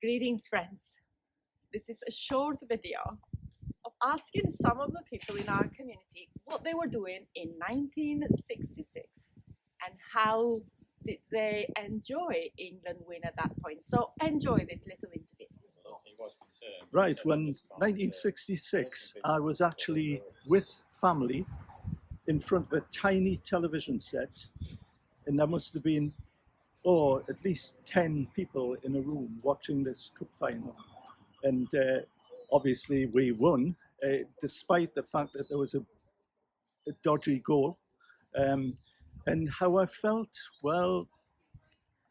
Greetings, friends. This is a short video of asking some of the people in our community what they were doing in 1966 and how did they enjoy England win at that point. So enjoy this little interviews. Right, when 1966, I was actually with family in front of a tiny television set, and there must have been, at least 10 people in a room watching this cup final. And obviously we won, despite the fact that there was a dodgy goal. And how I felt, well,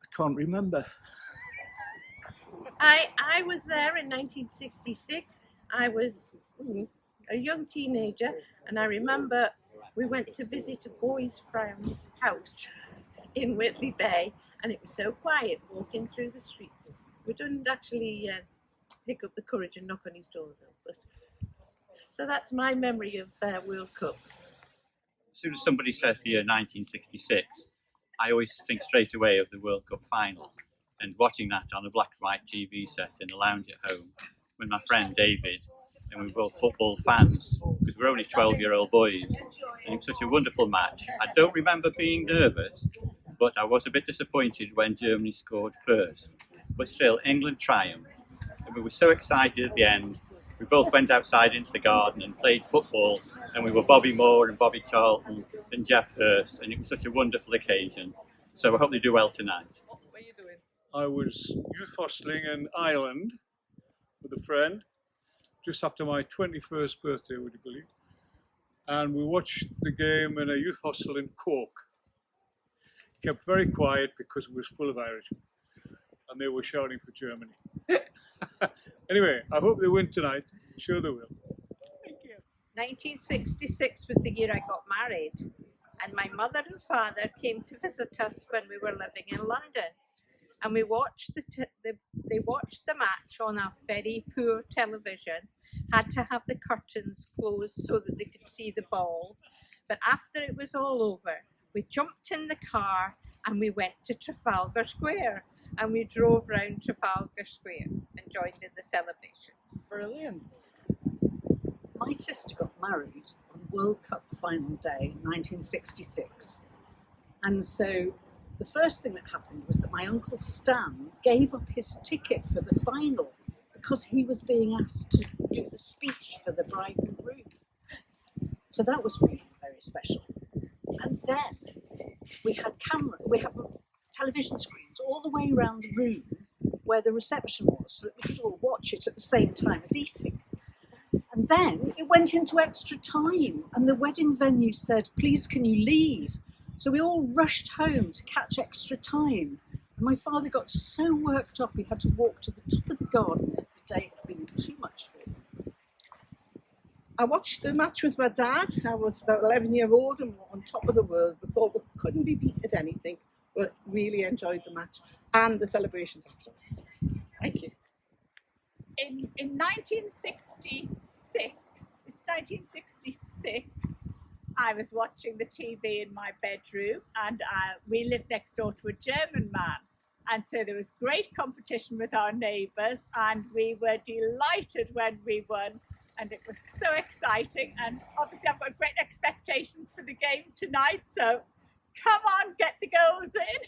I can't remember. I was there in 1966. I was a young teenager, and I remember we went to visit a boy's friend's house in Whitley Bay, and it was so quiet walking through the streets. We didn't actually pick up the courage and knock on his door, though. But so that's my memory of World Cup. As soon as somebody says the year 1966, I always think straight away of the World Cup final and watching that on a black and white TV set in the lounge at home with my friend David, and we were both football fans because we were only 12-year-old boys, and it was such a wonderful match. I don't remember being nervous, but I was a bit disappointed when Germany scored first. But still, England triumphed, and we were so excited at the end. We both went outside into the garden and played football, and we were Bobby Moore and Bobby Charlton and Jeff Hurst, and it was such a wonderful occasion. So I hope they do well tonight. What were you doing? I was youth hostling in Ireland with a friend just after my 21st birthday, would you believe? And we watched the game in a youth hostel in Cork. Kept very quiet because it was full of Irishmen and they were shouting for Germany. Anyway, I hope they win tonight. I'm sure they will. Thank you. 1966 was the year I got married, and my mother and father came to visit us when we were living in London, and we watched they watched the match on a very poor television. Had to have the curtains closed so that they could see the ball. But after it was all over, we jumped in the car and we went to Trafalgar Square, and we drove round Trafalgar Square and joined in the celebrations. Brilliant. My sister got married on World Cup final day, 1966. And so the first thing that happened was that my uncle Stan gave up his ticket for the final because he was being asked to do the speech for the bride and groom. So that was really very special. And then we had television screens all the way around the room where the reception was, so that we could all watch it at the same time as eating. And then it went into extra time, and the wedding venue said, "Please, can you leave?" So we all rushed home to catch extra time. And my father got so worked up he had to walk to the top of the garden as the day had been too much for him. I watched the match with my dad. I was about 11 years old and we were on top of the world. We thought we couldn't be beat at anything, but really enjoyed the match and the celebrations afterwards. Thank you. In 1966, I was watching the TV in my bedroom, and we lived next door to a German man. And so there was great competition with our neighbours, and we were delighted when we won. And it was so exciting. And obviously I've got great expectations for the game tonight. So come on, get the goals in.